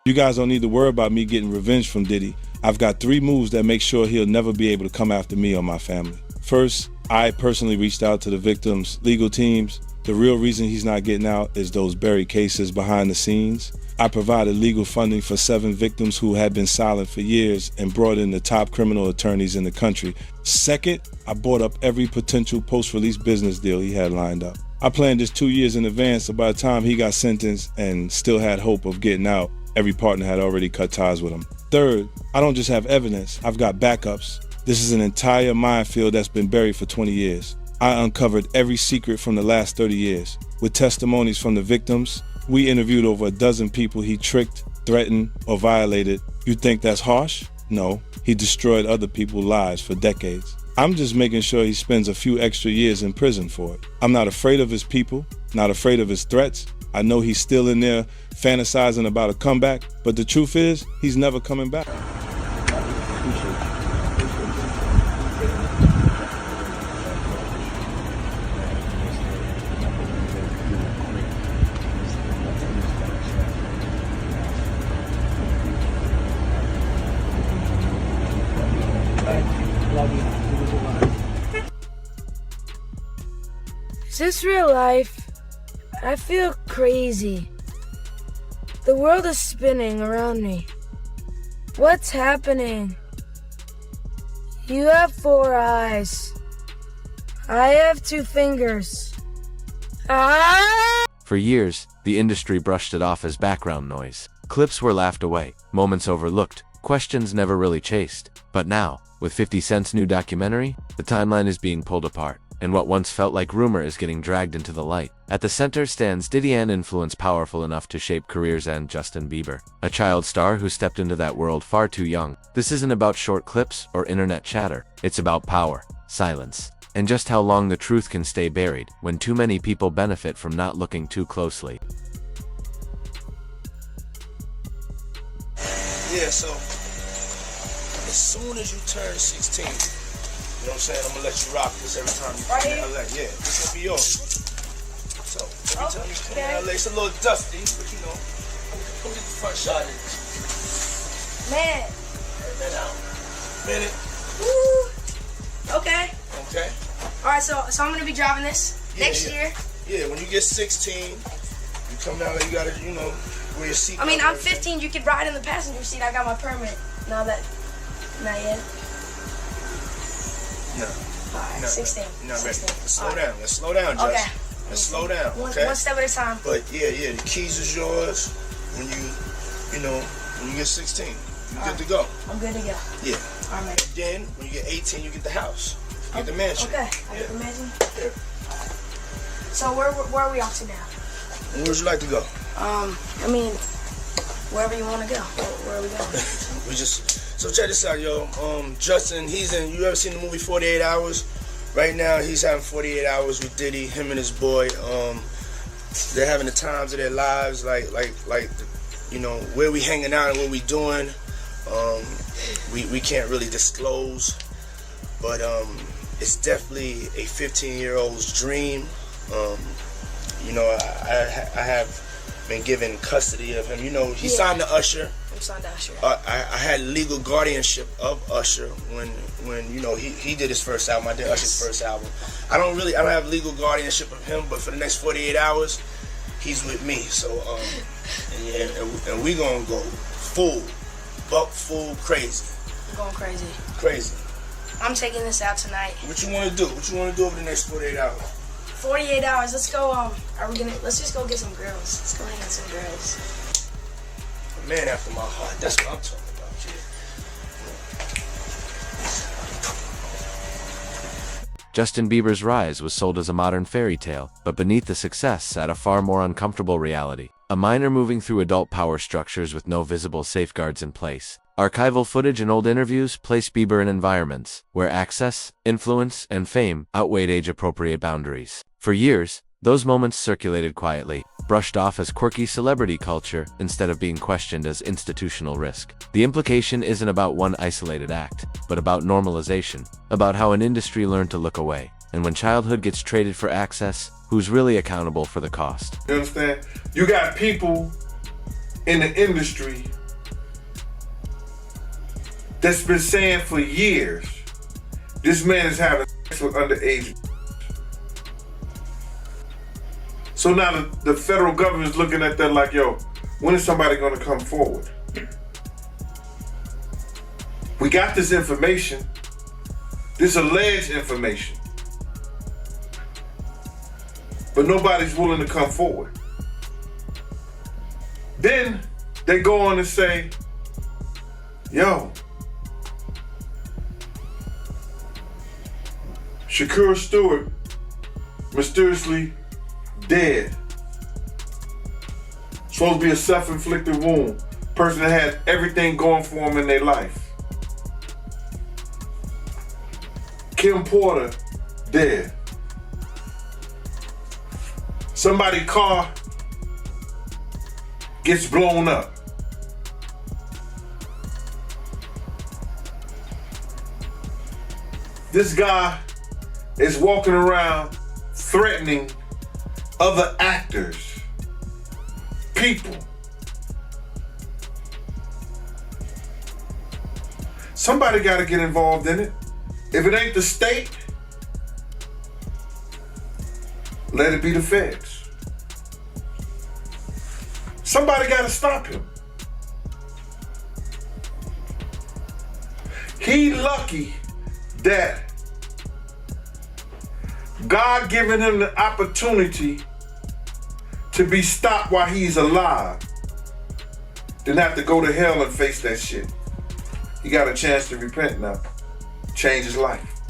You guys don't need to worry about me getting revenge from Diddy. I've got 3 moves that make sure he'll never be able to come after me or my family. First, I personally reached out to the victims' legal teams. The real reason he's not getting out is those buried cases behind the scenes. I provided legal funding for 7 victims who had been silent for years and brought in the top criminal attorneys in the country. Second, I bought up every potential post-release business deal he had lined up. I planned this 2 years in advance, so by the time he got sentenced and still had hope of getting out, every partner had already cut ties with him. Third, I don't just have evidence, I've got backups. This is an entire minefield that's been buried for 20 years. I uncovered every secret from the last 30 years. With testimonies from the victims, we interviewed over a dozen people he tricked, threatened, or violated. You think that's harsh? No, he destroyed other people's lives for decades. I'm just making sure he spends a few extra years in prison for it. I'm not afraid of his people, not afraid of his threats. I know he's still in there fantasizing about a comeback, but the truth is, he's never coming back. Is this real life? I feel crazy. The world is spinning around me. What's happening? You have 4 eyes. I have 2 fingers. Ah! For years, the industry brushed it off as background noise. Clips were laughed away, moments overlooked, questions never really chased. But now, with 50 Cent's new documentary, the timeline is being pulled apart, and what once felt like rumor is getting dragged into the light. At the center stands Diddy, an influence powerful enough to shape careers, and Justin Bieber, a child star who stepped into that world far too young. This isn't about short clips or internet chatter. It's about power, silence, and just how long the truth can stay buried when too many people benefit from not looking too closely. Yeah, so as soon as you turn 16, you know what I'm saying, I'm gonna let you rock this every time you come to LA. Yeah, this will be yours. So every time you come to LA, it's a little dusty, but you know, come get the front shot of this. Man. Turn that out. Minute. Woo. Okay. Okay. All right, so I'm gonna be driving this next year. Yeah, when you get 16, you come down there, you gotta, you know, wear your seat. I mean, I'm 15. You could ride in the passenger seat. I got my permit. Not yet. No. All right, 16. You're not ready. 16. Let's slow down. Let's slow down, Justin. Okay. Let's slow down, okay? One step at a time. But yeah, the keys is yours when you get 16. You're good to go. I'm good to go. Yeah. All right. Then, when you get 18, you get the house. You get the mansion. Okay. I get the mansion? Yeah. So where are we off to now? And where would you like to go? I mean, wherever you want to go. Where are we going? So check this out, yo. Justin, you ever seen the movie 48 Hours? Right now, he's having 48 hours with Diddy, him and his boy. They're having the times of their lives, like, you know, where we hanging out and what we doing. We can't really disclose, but it's definitely a 15-year-old's dream. You know, I have been given custody of him. You know, he signed to Usher. I'm signed to Usher. I had legal guardianship of Usher when you know he did his first album. I did Usher's first album. I don't have legal guardianship of him, but for the next 48 hours, he's with me. So and we gonna go full crazy. I'm going crazy. Crazy. I'm taking this out tonight. What you wanna do? What you wanna do over the next 48 hours? 48 hours. Let's go. Let's just go get some girls. Let's go hang out with some girls. A man after my heart. That's what I'm talking about, yeah. Justin Bieber's rise was sold as a modern fairy tale, but beneath the success sat a far more uncomfortable reality. A minor moving through adult power structures with no visible safeguards in place. Archival footage and old interviews place Bieber in environments where access, influence, and fame outweighed age-appropriate boundaries. For years, those moments circulated quietly, brushed off as quirky celebrity culture instead of being questioned as institutional risk. The implication isn't about one isolated act, but about normalization, about how an industry learned to look away. And when childhood gets traded for access, who's really accountable for the cost? You understand? You got people in the industry that's been saying for years, this man is having sex with underage. So now the federal government is looking at that like, yo, when is somebody gonna come forward? We got this information, this alleged information, but nobody's willing to come forward. Then they go on and say, yo, Shakur Stewart mysteriously dead. Supposed to be a self-inflicted wound. Person that had everything going for him in their life. Kim Porter dead. Somebody's car gets blown up. This guy is walking around threatening other actors, people. Somebody got to get involved in it. If it ain't the state, let it be the feds. Somebody got to stop him. He lucky that God given him the opportunity to be stopped while he's alive, then have to go to hell and face that shit. He got a chance to repent now, change his life.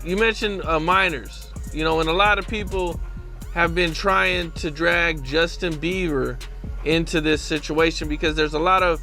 You mentioned minors, you know, and a lot of people have been trying to drag Justin Bieber into this situation because there's a lot of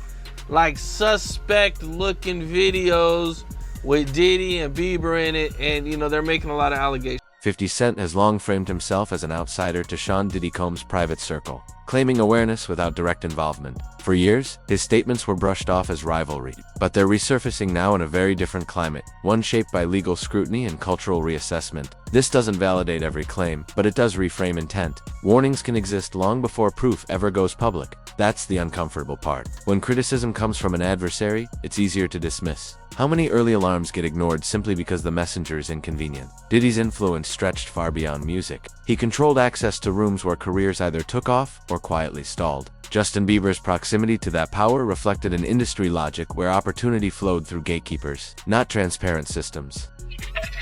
like suspect looking videos with Diddy and Bieber in it, and you know, they're making a lot of allegations. 50 Cent has long framed himself as an outsider to Sean Diddy Combs' private circle, claiming awareness without direct involvement. For years, his statements were brushed off as rivalry, but they're resurfacing now in a very different climate, one shaped by legal scrutiny and cultural reassessment. This doesn't validate every claim, but it does reframe intent. Warnings can exist long before proof ever goes public. That's the uncomfortable part. When criticism comes from an adversary, it's easier to dismiss. How many early alarms get ignored simply because the messenger is inconvenient? Diddy's influence stretched far beyond music. He controlled access to rooms where careers either took off or quietly stalled. Justin Bieber's proximity to that power reflected an industry logic where opportunity flowed through gatekeepers, not transparent systems.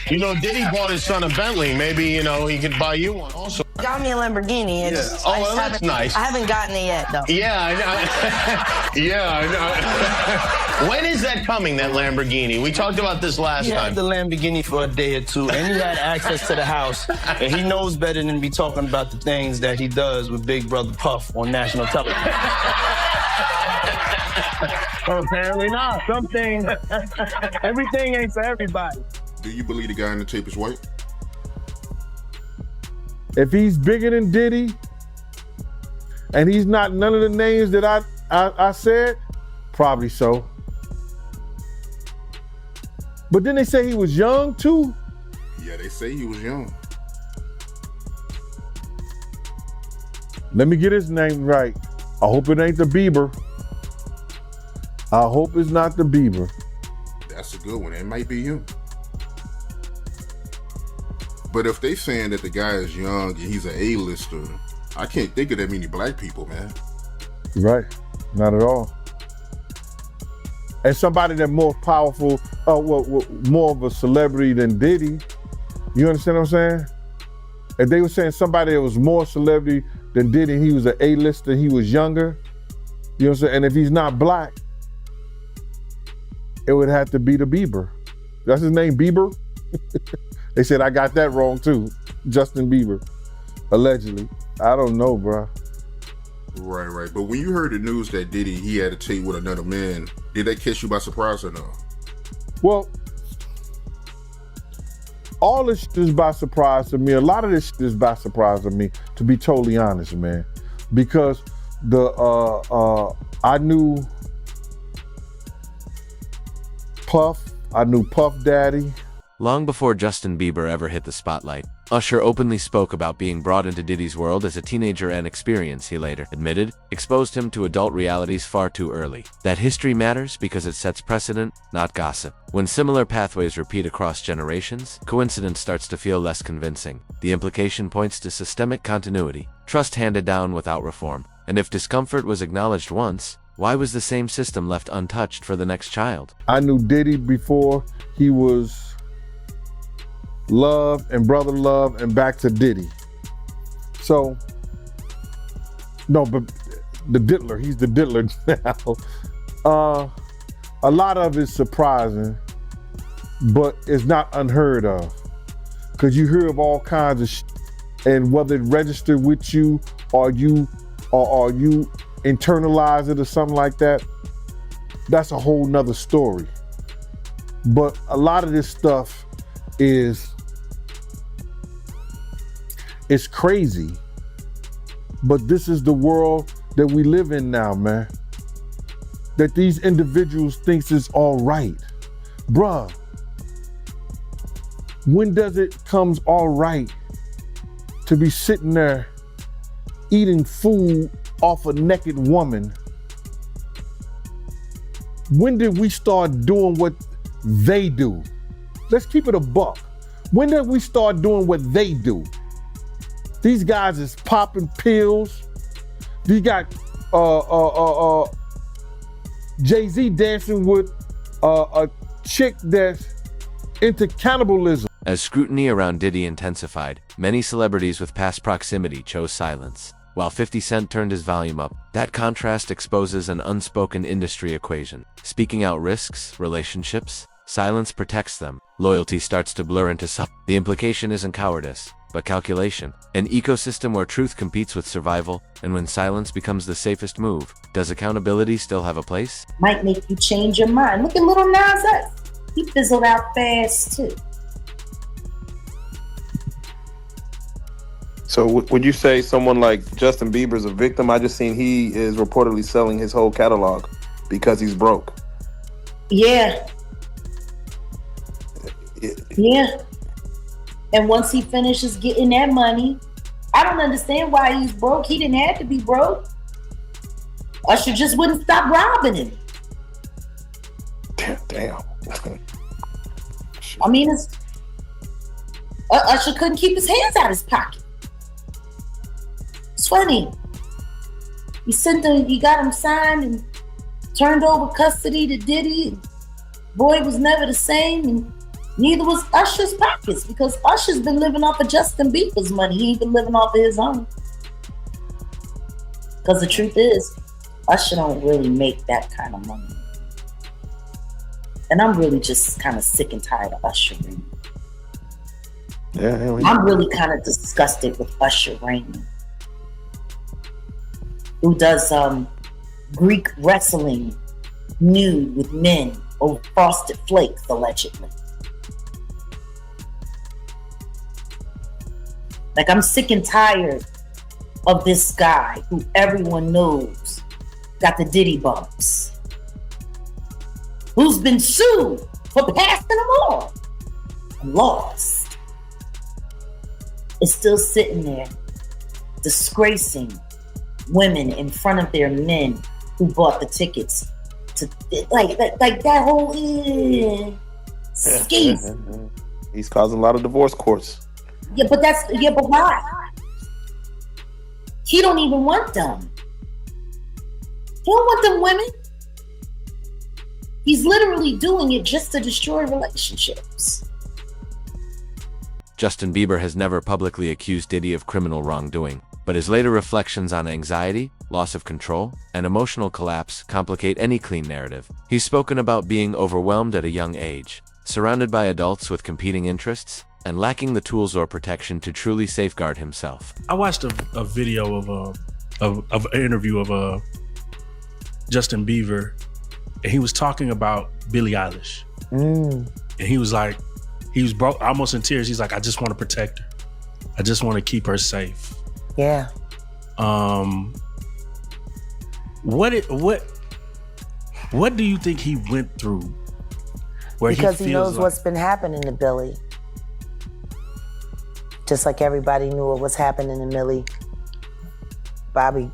You know, Diddy bought his son a Bentley. Maybe, you know, he could buy you one also. Got me a Lamborghini. And Yeah. Oh, well, that's nice. I haven't gotten it yet, though. Yeah, I know. Yeah, I know. When is that coming, that Lamborghini? We talked about this last He time. had the Lamborghini for a day or two, and he had access to the house. And he knows better than to be talking about the things that he does with Big Brother Puff on national television. Well, apparently not. Something, everything ain't for everybody. Do you believe the guy in the tape is white? If he's bigger than Diddy, and he's not none of the names that I said, probably so. But then they say he was young too. Yeah, they say he was young. Let me get his name right. I hope it ain't the Bieber. I hope it's not the Bieber. That's a good one. It might be him. But if they saying that the guy is young and he's an A-lister, I can't think of that many black people, man. Right, not at all. And somebody that more powerful, more of a celebrity than Diddy. You understand what I'm saying? If they were saying somebody that was more celebrity than Diddy, he was an A-lister, he was younger. You know what I'm saying? And if he's not black, it would have to be the Bieber. That's his name, Bieber? They said I got that wrong too. Justin Bieber, allegedly. I don't know, bro. Right. But when you heard the news that Diddy, he had a tape with another man, did that catch you by surprise or no? Well, all this shit is by surprise to me. A lot of this shit is by surprise to me, to be totally honest, man. Because I knew Puff, I knew Puff Daddy. Long before Justin Bieber ever hit the spotlight, Usher openly spoke about being brought into Diddy's world as a teenager, and experience, he later admitted, exposed him to adult realities far too early. That history matters because it sets precedent, not gossip. When similar pathways repeat across generations, coincidence starts to feel less convincing. The implication points to systemic continuity, trust handed down without reform. And if discomfort was acknowledged once, why was the same system left untouched for the next child? I knew Diddy before he was Love and Brother Love and back to Diddy. So, no, but the diddler, he's the diddler now. A lot of it's surprising, but it's not unheard of. Because you hear of all kinds of shit, and whether it registered with you or you internalize it or something like that, that's a whole nother story. But a lot of this stuff it's crazy, but this is the world that we live in now, man. That these individuals thinks it's all right. Bruh, when does it comes all right to be sitting there eating food off a naked woman? When did we start doing what they do? Let's keep it a buck. When did we start doing what they do? These guys is popping pills. These got Jay-Z dancing with a chick that's into cannibalism. As scrutiny around Diddy intensified, many celebrities with past proximity chose silence. While 50 Cent turned his volume up, that contrast exposes an unspoken industry equation. Speaking out risks relationships. Silence protects them. Loyalty starts to blur into some. The implication isn't cowardice, but calculation. An ecosystem where truth competes with survival, and when silence becomes the safest move, does accountability still have a place? Might make you change your mind. Look at Lil Nas X. He fizzled out fast too. So would you say someone like Justin Bieber's a victim? I just seen he is reportedly selling his whole catalog because he's broke. Yeah. Yeah. And once he finishes getting that money, I don't understand why he's broke. He didn't have to be broke. Usher just wouldn't stop robbing him. Damn. I mean, Usher couldn't keep his hands out of his pocket. It's funny. He got him signed and turned over custody to Diddy. Boy was never the same, and neither was Usher's pockets, because Usher's been living off of Justin Bieber's money. He ain't been living off of his own. Because the truth is, Usher don't really make that kind of money. And I'm really just kind of sick and tired of Usher reigning. Yeah, I'm really kind of disgusted with Usher reigning, who does Greek wrestling nude with men over Frosted Flakes, allegedly. Like, I'm sick and tired of this guy who everyone knows got the Diddy bumps, who's been sued for passing them on and lost, is still sitting there disgracing women in front of their men who bought the tickets to, like that whole scheme. He's causing a lot of divorce courts. But why? He don't even want them. He don't want them women. He's literally doing it just to destroy relationships. Justin Bieber has never publicly accused Diddy of criminal wrongdoing, but his later reflections on anxiety, loss of control, and emotional collapse complicate any clean narrative. He's spoken about being overwhelmed at a young age, surrounded by adults with competing interests, and lacking the tools or protection to truly safeguard himself. I watched a video of an interview of Justin Bieber, and he was talking about Billie Eilish. And he was like, he was broke, almost in tears. He's like, I just want to protect her. I just want to keep her safe. Yeah. What do you think he went through? Because he knows what's been happening to Billie. Just like everybody knew what was happening to Millie Bobby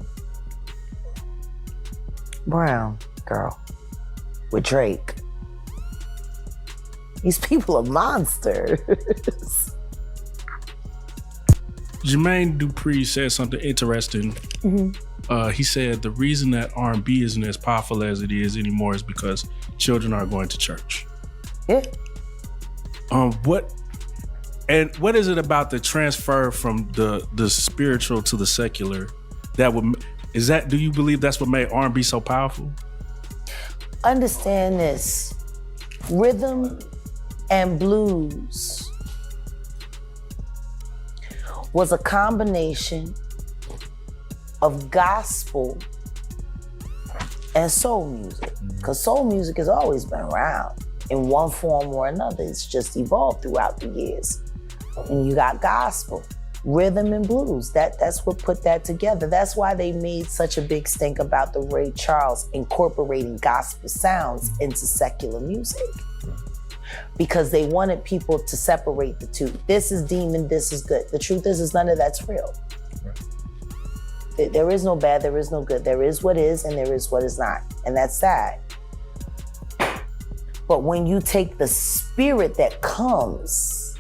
Brown girl with Drake. These people are monsters. Jermaine Dupri said something interesting. He said the reason that R&B isn't as powerful as it is anymore is because children are going to church. Yeah. What is it about the transfer from the spiritual to the secular do you believe that's what made R&B so powerful? Understand this. Rhythm and blues was a combination of gospel and soul music. Because soul music has always been around in one form or another. It's just evolved throughout the years. And you got gospel, rhythm and blues. That's what put that together. That's why they made such a big stink about the Ray Charles incorporating gospel sounds into secular music. Because they wanted people to separate the two. This is demon, this is good. The truth is none of that's real. Right. There is no bad, there is no good. There is what is and there is what is not. And that's sad. But when you take the spirit that comes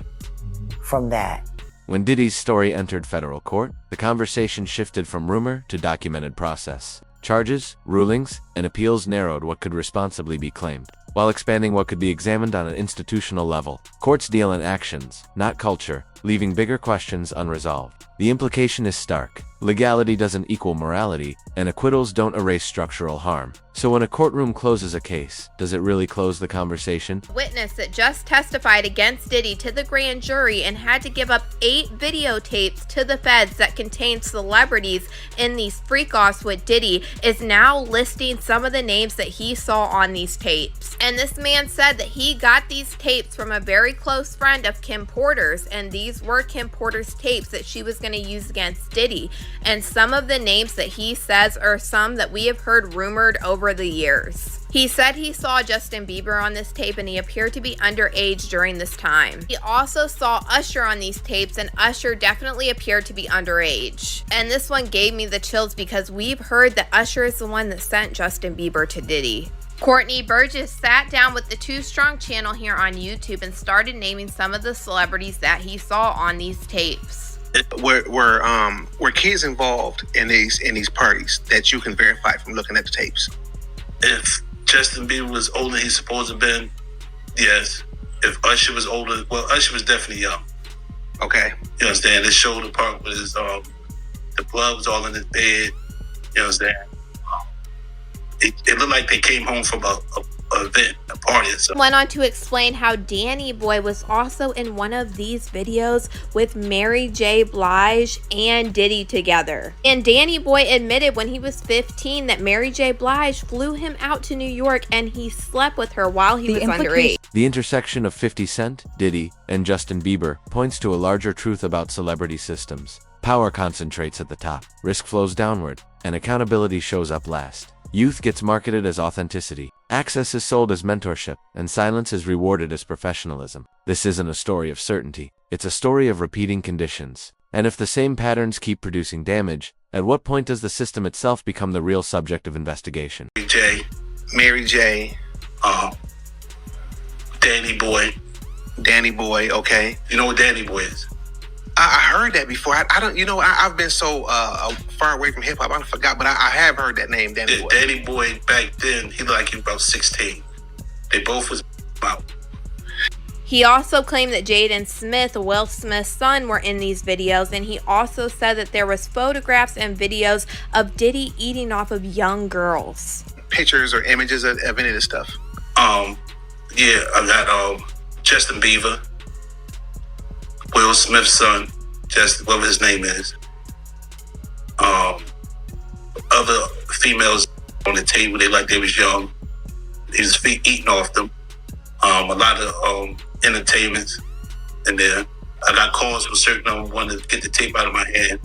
from that. When Diddy's story entered federal court, the conversation shifted from rumor to documented process. Charges, rulings, and appeals narrowed what could responsibly be claimed, while expanding what could be examined on an institutional level. Courts deal in actions, not culture, leaving bigger questions unresolved. The implication is stark. Legality doesn't equal morality, and acquittals don't erase structural harm. So when a courtroom closes a case, does it really close the conversation? Witness that just testified against Diddy to the grand jury and had to give up 8 videotapes to the feds that contained celebrities in these freak-offs with Diddy is now listing some of the names that he saw on these tapes. And this man said that he got these tapes from a very close friend of Kim Porter's, and these were Kim Porter's tapes that she was going to use against Diddy. And some of the names that he says are some that we have heard rumored over the years. He said he saw Justin Bieber on this tape and he appeared to be underage during this time. He also saw Usher on these tapes and Usher definitely appeared to be underage. And this one gave me the chills because we've heard that Usher is the one that sent Justin Bieber to Diddy. Courtney Burgess sat down with the Too Strong channel here on YouTube and started naming some of the celebrities that he saw on these tapes. Were kids involved in these parties that you can verify from looking at the tapes? If Justin Bieber was older than he's supposed to have been, yes. If Usher was older, well, Usher was definitely young. Okay. You understand? It showed the part with his, the blood was all in his bed. You understand? It looked like they came home from a event, a party or something. Went on to explain how Danny Boy was also in one of these videos with Mary J. Blige and Diddy together. And Danny Boy admitted when he was 15 that Mary J. Blige flew him out to New York and he slept with her while he was underage. The intersection of 50 Cent, Diddy, and Justin Bieber points to a larger truth about celebrity systems. Power concentrates at the top, risk flows downward, and accountability shows up last. Youth gets marketed as authenticity, access is sold as mentorship, and silence is rewarded as professionalism. This isn't a story of certainty, it's a story of repeating conditions. And if the same patterns keep producing damage, at what point does the system itself become the real subject of investigation? Mary J. Danny Boy, okay. You know what Danny Boy is? I heard that before. I don't, I've been so far away from hip hop, I forgot, but I have heard that name, Danny Boy. Danny Boy back then, he looked like he was about 16. They both was about. He also claimed that Jaden Smith, Will Smith's son, were in these videos, and he also said that there was photographs and videos of Diddy eating off of young girls. Pictures or images of any of this stuff? Yeah, I got Justin Bieber, Will Smith's son, just whatever his name is. Other females on the table, they was young. He was eating off them. A lot of entertainments in there. I got calls from certain of them wanting to get the tape out of my hand.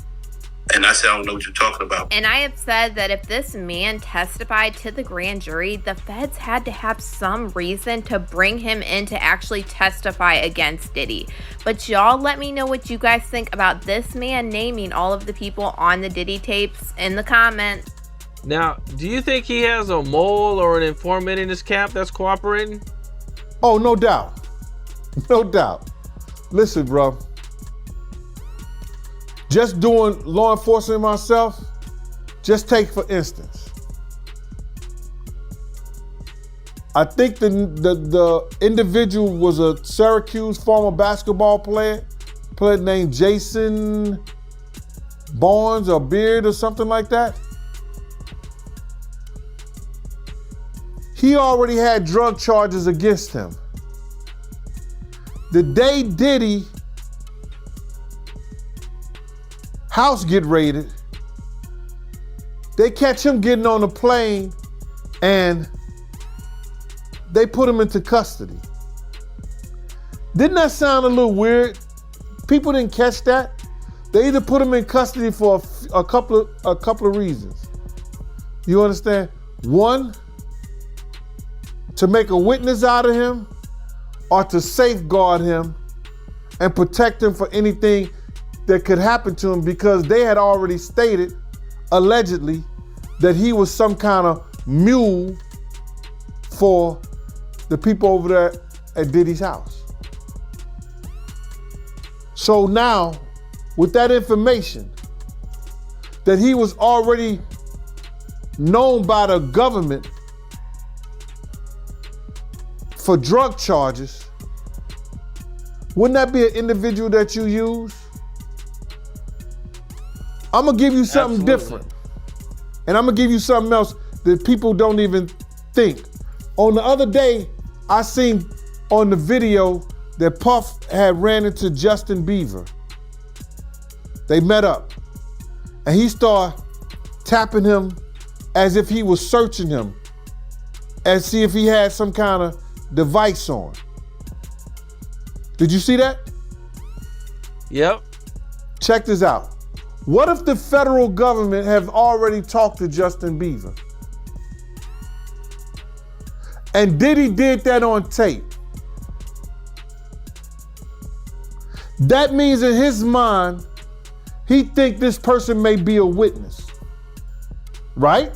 And I said, I don't know what you're talking about. And I have said that if this man testified to the grand jury, the feds had to have some reason to bring him in to actually testify against Diddy. But y'all let me know what you guys think about this man naming all of the people on the Diddy tapes in the comments. Now, do you think he has a mole or an informant in his camp that's cooperating? Oh, no doubt. No doubt. Listen, bro. Just doing law enforcement myself, just take for instance. I think the individual was a Syracuse former basketball player named Jason Barnes or Beard or something like that. He already had drug charges against him. The day Diddy house get raided, they catch him getting on a plane and they put him into custody. Didn't that sound a little weird? People didn't catch that. They either put him in custody for a couple of reasons. You understand? One, to make a witness out of him, or to safeguard him and protect him for anything that could happen to him, because they had already stated, allegedly, that he was some kind of mule for the people over there at Diddy's house. So now, with that information, that he was already known by the government for drug charges, wouldn't that be an individual that you use? I'm gonna give you something different. And I'm gonna give you something else that people don't even think. On the other day, I seen on the video that Puff had ran into Justin Bieber. They met up and he started tapping him as if he was searching him and see if he had some kind of device on. Did you see that? Yep. Check this out. What if the federal government have already talked to Justin Bieber? And Diddy did that on tape. That means in his mind, he think this person may be a witness, right?